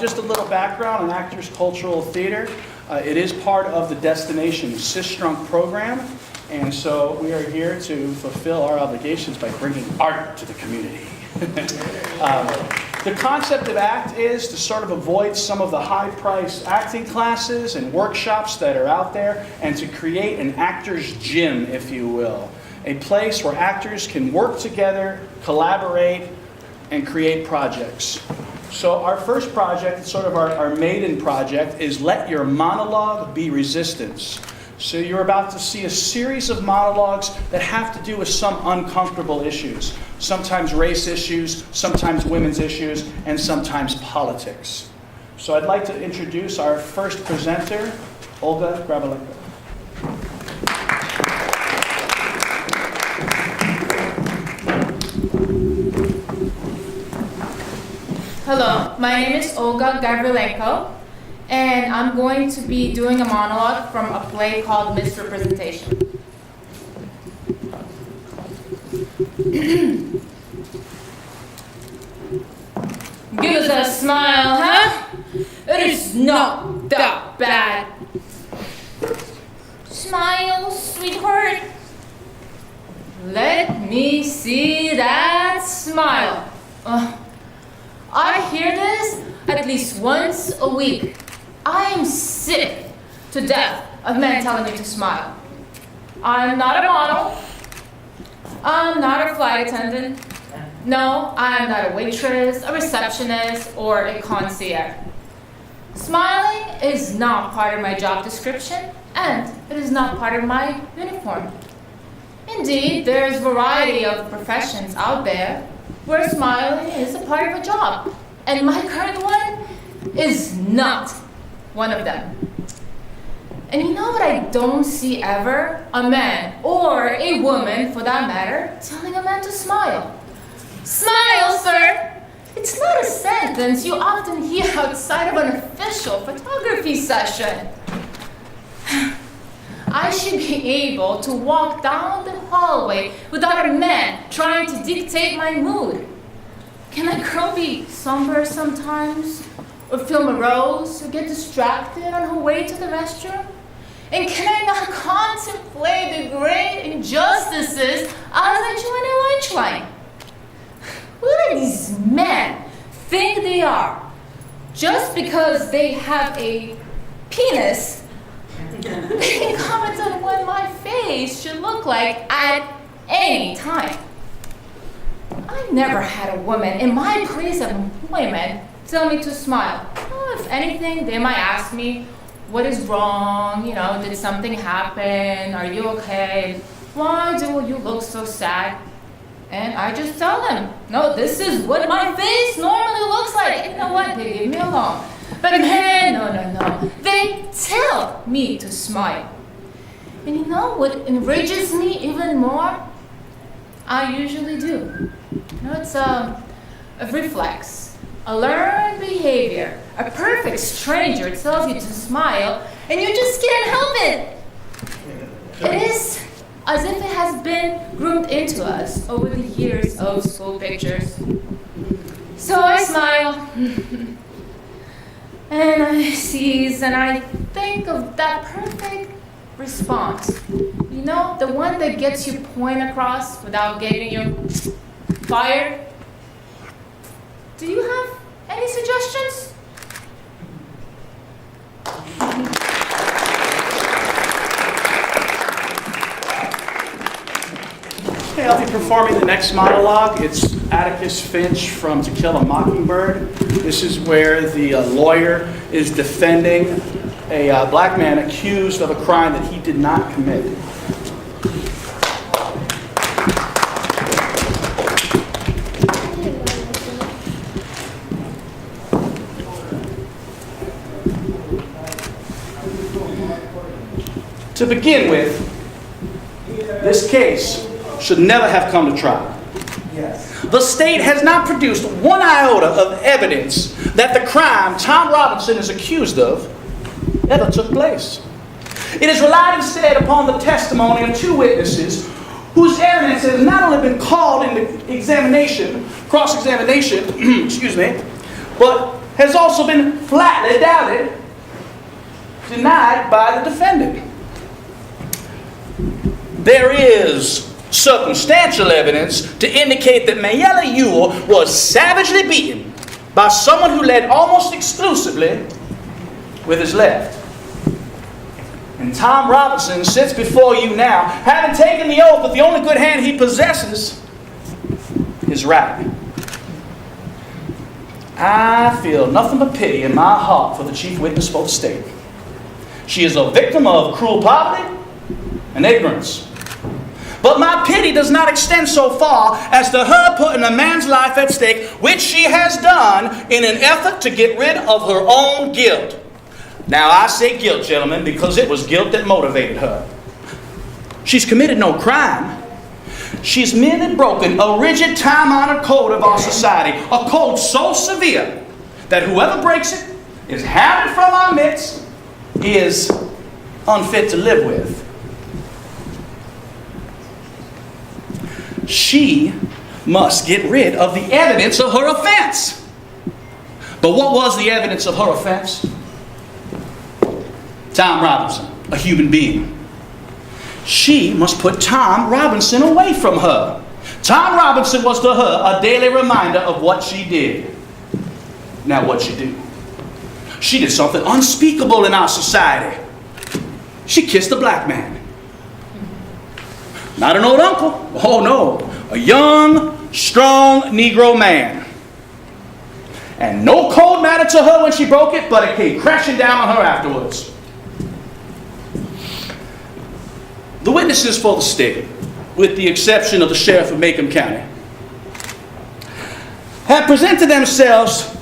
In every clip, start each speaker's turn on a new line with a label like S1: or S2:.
S1: just a little background on Actors Cultural Theater. It is part of the Destination Sistrunk program, and so we are here to fulfill our obligations by bringing art to the community. The concept of ACT is to sort of avoid some of the high-priced acting classes and workshops that are out there, and to create an actor's gym, if you will. A place where actors can work together, collaborate, and create projects. So our first project, sort of our maiden project, is Let Your Monologue Be Resistance. So you're about to see a series of monologues that have to do with some uncomfortable issues. Sometimes race issues, sometimes women's issues, and sometimes politics. So I'd like to introduce our first presenter, Olga Gavrilenko.
S2: Hello, my name is Olga Gavrilenko, and I'm going to be doing a monologue from a play called Misrepresentation. Give us a smile, huh? It is not that bad. Smile, sweetheart. Let me see that smile. I hear this at least once a week. I am sick to death of men telling me to smile. I'm not a model. I'm not a flight attendant. No, I'm not a waitress, a receptionist, or a concierge. Smiling is not part of my job description, and it is not part of my uniform. Indeed, there's a variety of professions out there where smiling is a part of a job, and my current one is not one of them. And you know what I don't see ever? A man, or a woman for that matter, telling a man to smile. Smile, sir! It's not a sentence you often hear outside of an official photography session. I should be able to walk down the hallway without a man trying to dictate my mood. Can a girl be somber sometimes? Or feel morose? Or get distracted on her way to the restroom? And can I not contemplate the great injustices as I join a lunch line? Who do these men think they are? Just because they have a penis, they can comment on what my face should look like at any time. I never had a woman in my place of employment tell me to smile. Oh, if anything, they might ask me, what is wrong? You know, did something happen? Are you okay? Why do you look so sad? And I just tell them, no, this is what my face normally looks like. You know what? They leave me alone. But man, no. They tell me to smile. And you know what enrages me even more? I usually do. You know, it's a reflex, a learned behavior. A perfect stranger tells you to smile, and you just can't help it. It is as if it has been groomed into us over the years of school pictures. So I smile. And I seize and I think of that perfect response. You know, the one that gets your point across without getting you fired. Do you have any suggestions?
S1: Okay, I'll be performing the next monologue. It's Atticus Finch from To Kill a Mockingbird. This is where the lawyer is defending a black man accused of a crime that he did not commit. To begin with, this case should never have come to trial. Yes. The state has not produced one iota of evidence that the crime Tom Robinson is accused of ever took place. It has relied instead upon the testimony of two witnesses whose evidence has not only been called into examination, cross-examination, excuse me, but has also been flatly doubted, denied by the defendant. There is circumstantial evidence to indicate that Mayella Ewell was savagely beaten by someone who led almost exclusively with his left. And Tom Robinson sits before you now, having taken the oath that the only good hand he possesses is right. I feel nothing but pity in my heart for the chief witness for the state. She is a victim of cruel poverty and ignorance. But my pity does not extend so far as to her putting a man's life at stake, which she has done in an effort to get rid of her own guilt. Now, I say guilt, gentlemen, because it was guilt that motivated her. She's committed no crime. She's merely broken a rigid, time-honored code of our society, a code so severe that whoever breaks it is hounded from our midst, is unfit to live with. She must get rid of the evidence of her offense. But what was the evidence of her offense? Tom Robinson, a human being. She must put Tom Robinson away from her. Tom Robinson was to her a daily reminder of what she did. Now, what'd she do? She did something unspeakable in our society. She kissed a black man. Not an old uncle. Oh no. A young, strong Negro man. And no code mattered to her when she broke it, but it came crashing down on her afterwards. The witnesses for the state, with the exception of the sheriff of Macomb County, have presented themselves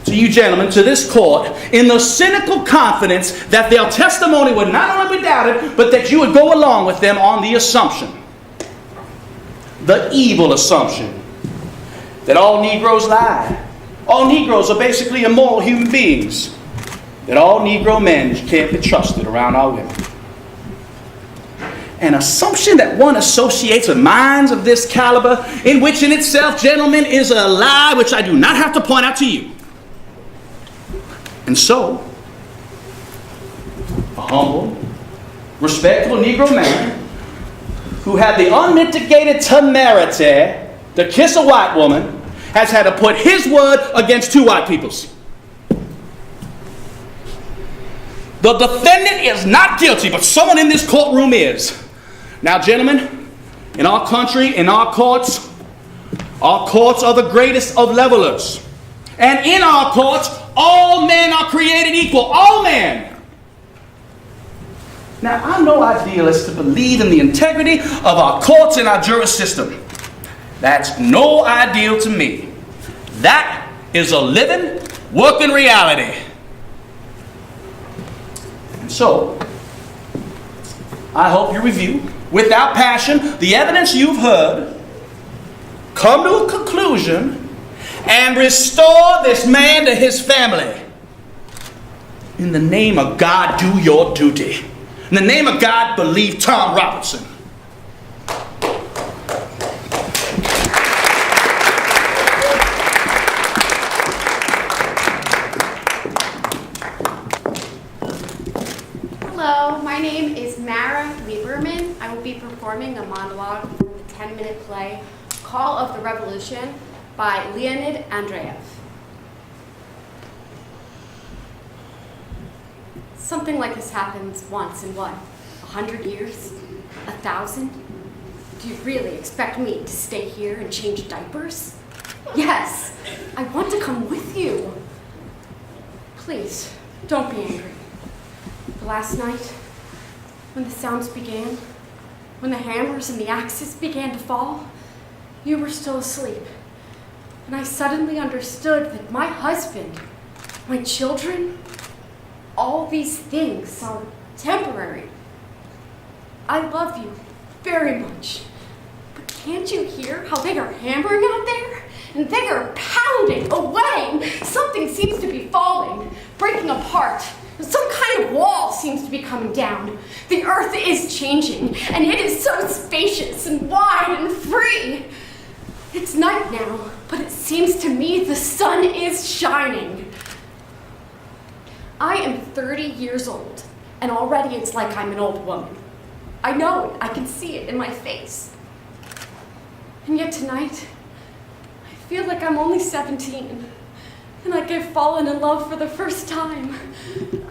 S1: to you gentlemen, to this court, in the cynical confidence that their testimony would not only be doubted, but that you would go along with them on the assumption, the evil assumption, that all Negroes lie. All Negroes are basically immoral human beings. That all Negro men can't be trusted around our women. An assumption that one associates with minds of this caliber, in which in itself, gentlemen, is a lie which I do not have to point out to you. And so, a humble, respectable Negro man who had the unmitigated temerity to kiss a white woman has had to put his word against two white people's. The defendant is not guilty, but someone in this courtroom is. Now, gentlemen, in our country, in our courts are the greatest of levelers. And in our courts, all men are created equal. All men. Now, I'm no idealist to believe in the integrity of our courts and our justice system. That's no ideal to me. That is a living, working reality. And so, I hope you review, without passion, the evidence you've heard, come to a conclusion, and restore this man to his family. In the name of God, do your duty. In the name of God, believe Tom Robinson.
S3: Hello, my name is Marah Lieberman. I will be performing a monologue from the 10-minute play, Call of the Revolution, by Leonid Andreev. Something like this happens once in what, 100 years? 1,000? Do you really expect me to stay here and change diapers? Yes, I want to come with you. Please, don't be angry. But last night, when the sounds began, when the hammers and the axes began to fall, you were still asleep. And I suddenly understood that my husband, my children, all these things are temporary. I love you very much. But can't you hear how they are hammering out there? And they are pounding away. Something seems to be falling, breaking apart. Some kind of wall seems to be coming down. The earth is changing, and it is so spacious and wide and free. It's night now, but it seems to me the sun is shining. I am 30 years old, and already it's like I'm an old woman. I know it. I can see it in my face. And yet tonight, I feel like I'm only 17, and like I've fallen in love for the first time.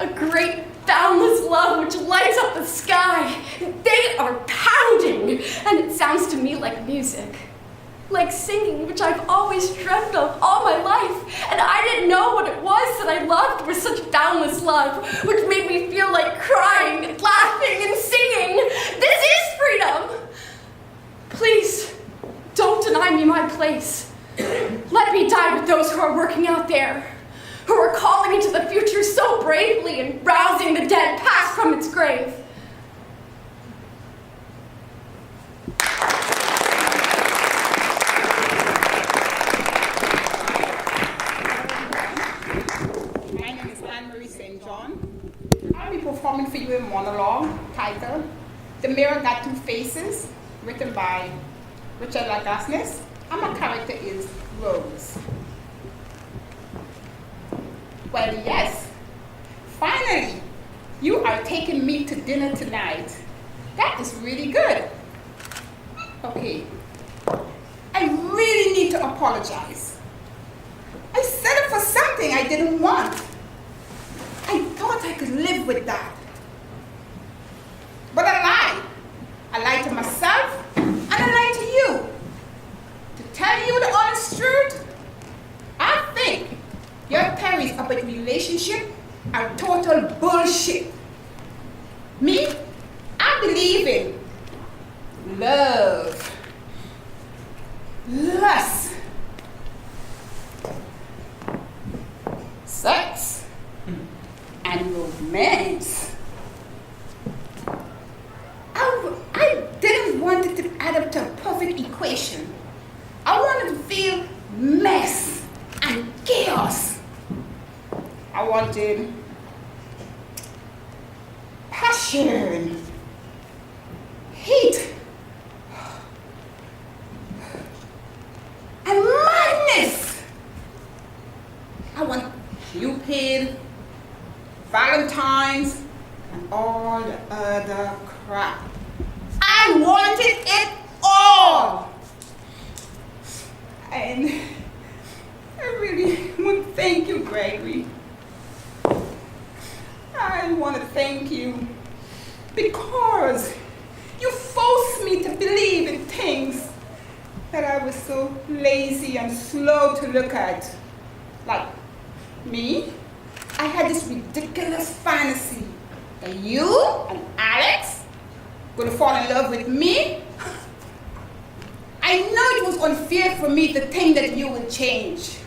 S3: A great, boundless love which lights up the sky. They are pounding, and it sounds to me like music. Like singing, which I've always dreamt of all my life. And I didn't know what it was that I loved with such boundless love, which made me feel like crying and laughing and singing. This is freedom! Please, don't deny me my place. Let me die with those who are working out there, who are calling into the future so bravely and rousing the dead past from its grave.
S4: I'll be performing for you a monologue titled The Mirror Got Two Faces, written by Richard Lagasnes, and my character is Rose. Well, yes, finally, you are taking me to dinner tonight. That is really good. Okay, I really need to apologize. I settled for something I didn't want. I thought I could live with that. But I lied. I lied to myself, and I lied to you. To tell you the honest truth, I think your theories about relationship are total bullshit. Me, I believe in love, lust, sex, and romance. I didn't want it to add up to a perfect equation. I wanted to feel mess and chaos. I wanted passion, heat, and madness. I want Cupid, Valentine's, and all the other crap. I wanted it all. And I really want to thank you, Gregory. I want to thank you because you forced me to believe in things that I was so lazy and slow to look at. Like me, I had this ridiculous fantasy that you and Alex were gonna fall in love with me. I know it was unfair for me to think that you would change.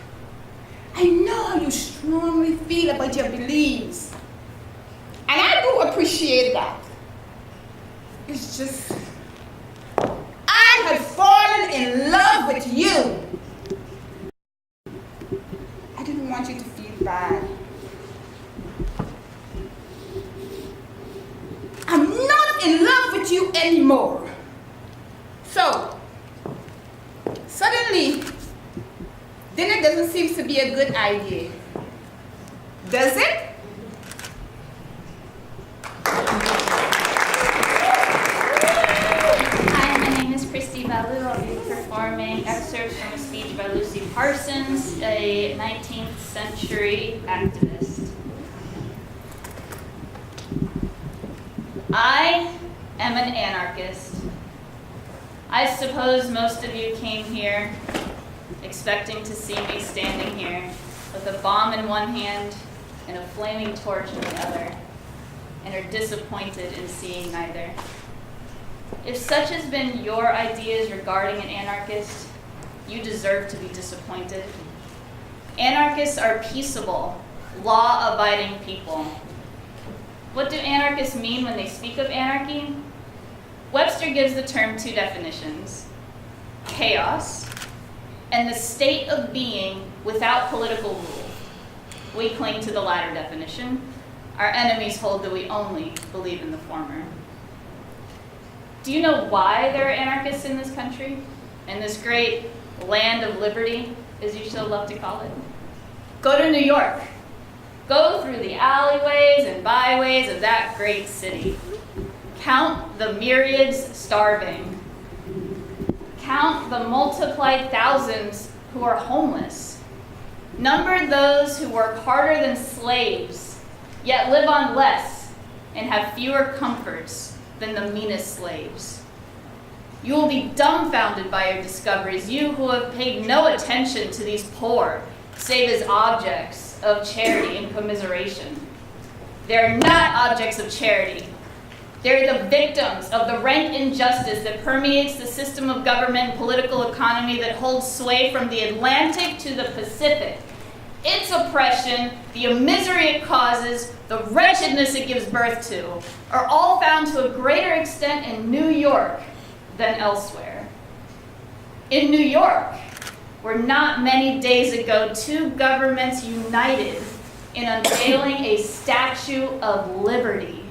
S4: I know how you strongly feel about your beliefs. And I do appreciate that. It's just, I had fallen in love with you. I didn't want you to feel bad. I'm not in love with you anymore. So, suddenly, dinner doesn't seem to be a good idea. Does it?
S5: Hi, my name is Kristi Ballew. I'll be performing excerpts from a speech by Lucy Parsons, a 19th century activist. I am an anarchist. I suppose most of you came here expecting to see me standing here with a bomb in one hand and a flaming torch in the other, and are disappointed in seeing neither. If such has been your ideas regarding an anarchist, you deserve to be disappointed. Anarchists are peaceable, law-abiding people. What do anarchists mean when they speak of anarchy? Webster gives the term two definitions: chaos and the state of being without political rule. We cling to the latter definition. Our enemies hold that we only believe in the former. Do you know why there are anarchists in this country? In this great land of liberty, as you so love to call it? Go to New York. Go through the alleyways and byways of that great city. Count the myriads starving. Count the multiplied thousands who are homeless. Number those who work harder than slaves, yet live on less and have fewer comforts than the meanest slaves. You will be dumbfounded by your discoveries, you who have paid no attention to these poor, save as objects of charity and commiseration. They're not objects of charity. They're the victims of the rank injustice that permeates the system of government and political economy that holds sway from the Atlantic to the Pacific. Its oppression, the misery it causes, the wretchedness it gives birth to, are all found to a greater extent in New York than elsewhere. In New York, where not many days ago, two governments united in unveiling a Statue of Liberty,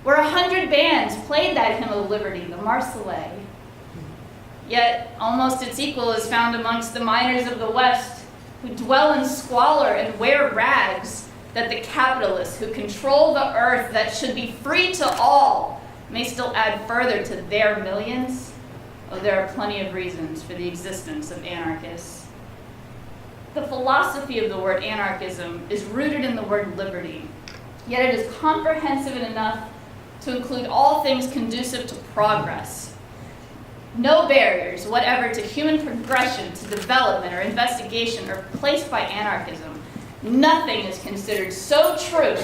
S5: where 100 bands played that hymn of liberty, the Marseillaise. Yet almost its equal is found amongst the miners of the West, who dwell in squalor and wear rags, that the capitalists who control the earth that should be free to all may still add further to their millions. Oh, there are plenty of reasons for the existence of anarchists. The philosophy of the word anarchism is rooted in the word liberty, yet it is comprehensive enough to include all things conducive to progress. No barriers whatever to human progression, to development or investigation are placed by anarchism. Nothing is considered so true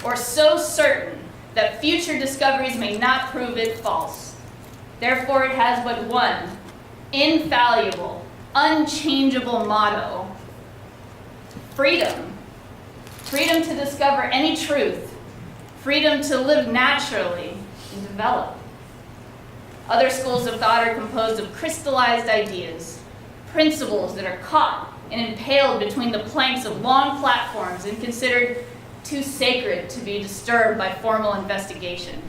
S5: or so certain that future discoveries may not prove it false. Therefore, it has but one infallible, unchangeable motto: freedom. Freedom to discover any truth. Freedom to live naturally and develop. Other schools of thought are composed of crystallized ideas, principles that are caught and impaled between the planks of long platforms and considered too sacred to be disturbed by formal investigation.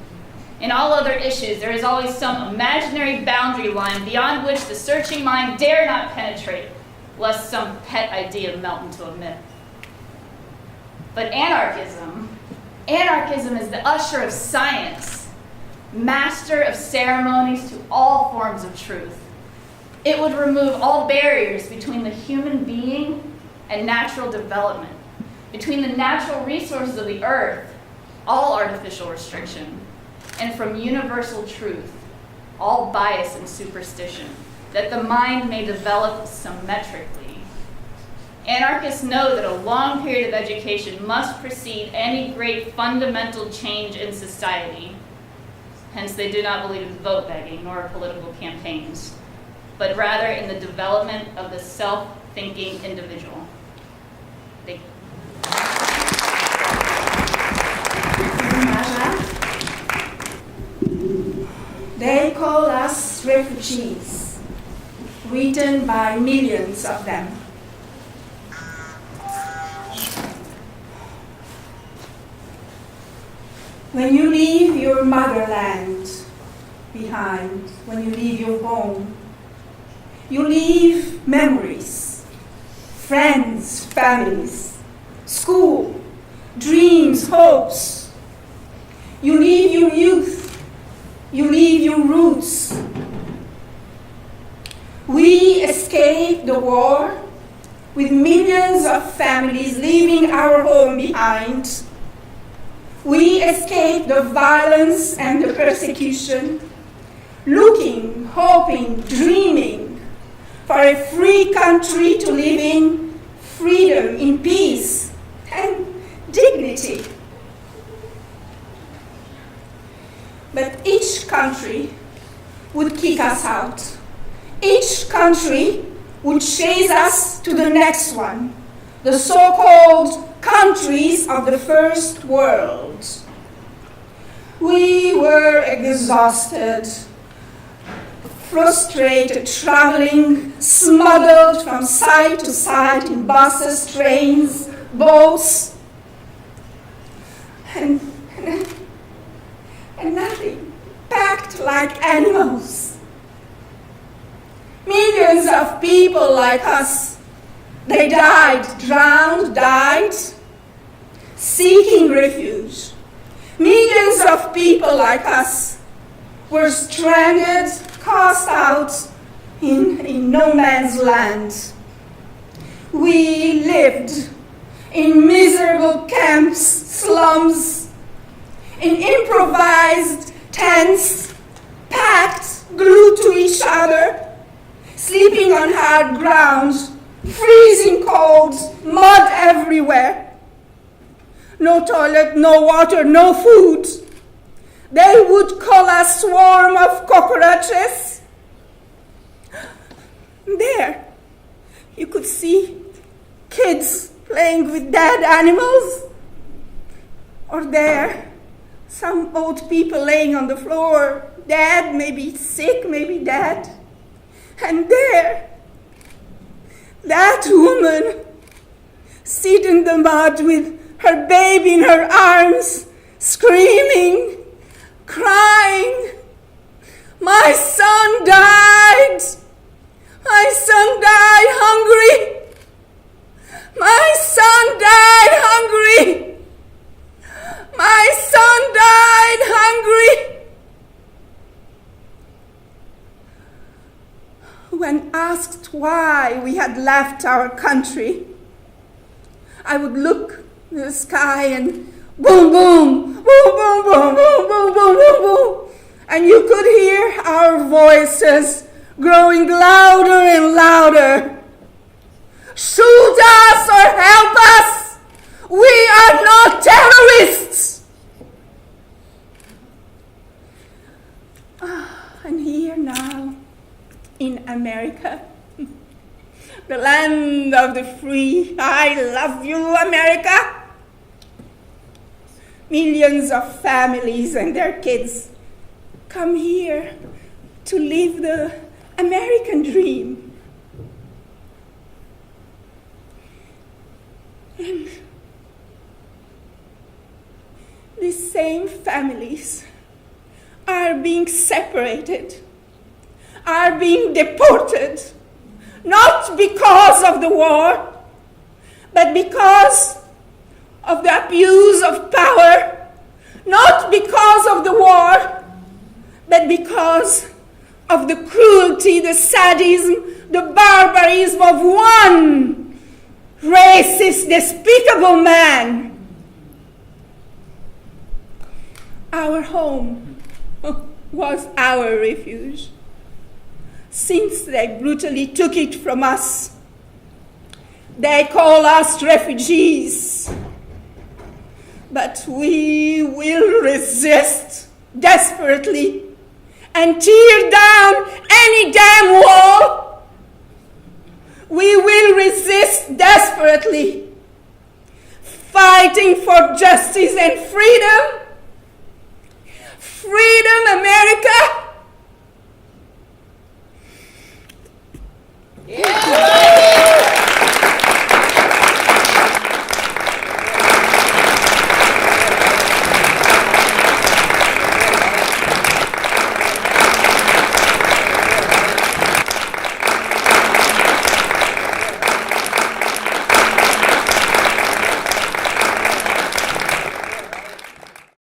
S5: In all other issues, there is always some imaginary boundary line beyond which the searching mind dare not penetrate, lest some pet idea melt into a myth. But anarchism is the usher of science, master of ceremonies to all forms of truth. It would remove all barriers between the human being and natural development, between the natural resources of the earth, all artificial restriction, and from universal truth, all bias and superstition, that the mind may develop symmetrically. Anarchists know that a long period of education must precede any great fundamental change in society. Hence, they do not believe in vote begging nor political campaigns, but rather in the development of the self-thinking individual. Thank you.
S6: Maja, they call us refugees, written by millions of them. When you leave your motherland behind, when you leave your home, you leave memories, friends, families, school, dreams, hopes. You leave your youth, you leave your roots. We escaped the war with millions of families leaving our home behind. We escaped the violence and the persecution, looking, hoping, dreaming for a free country to live in, freedom, in peace, and dignity. But each country would kick us out. Each country would chase us to the next one, the so-called countries of the first world. We were exhausted, frustrated, traveling, smuggled from side to side in buses, trains, boats, and nothing, packed like animals. Millions of people like us, they died, drowned, died, seeking refuge. Millions of people like us were stranded, cast out in no man's land. We lived in miserable camps, slums, in improvised tents, packed, glued to each other, sleeping on hard ground, freezing cold, mud everywhere. No toilet, no water, no food. They would call a swarm of cockroaches. There, you could see kids playing with dead animals. Or there, some old people laying on the floor, dead, maybe sick, maybe dead. And there, that woman, sitting in the mud with her baby in her arms, screaming, crying, "My son died! My son died hungry! My son died hungry! My son died hungry!" When asked why we had left our country, I would look in the sky and boom, boom, boom, boom, boom, boom, boom, boom, boom, boom. And you could hear our voices growing louder and louder. Shoot us or help us! We are not terrorists! And here now, in America, the land of the free, I love you, America. Millions of families and their kids come here to live the American dream. And these same families are being separated, are being deported, not because of the war, but because of the abuse of power, not because of the war, but because of the cruelty, the sadism, the barbarism of one racist, despicable man. Our home was our refuge, since they brutally took it from us. They call us refugees. But we will resist desperately and tear down any damn wall. We will resist desperately, fighting for justice and freedom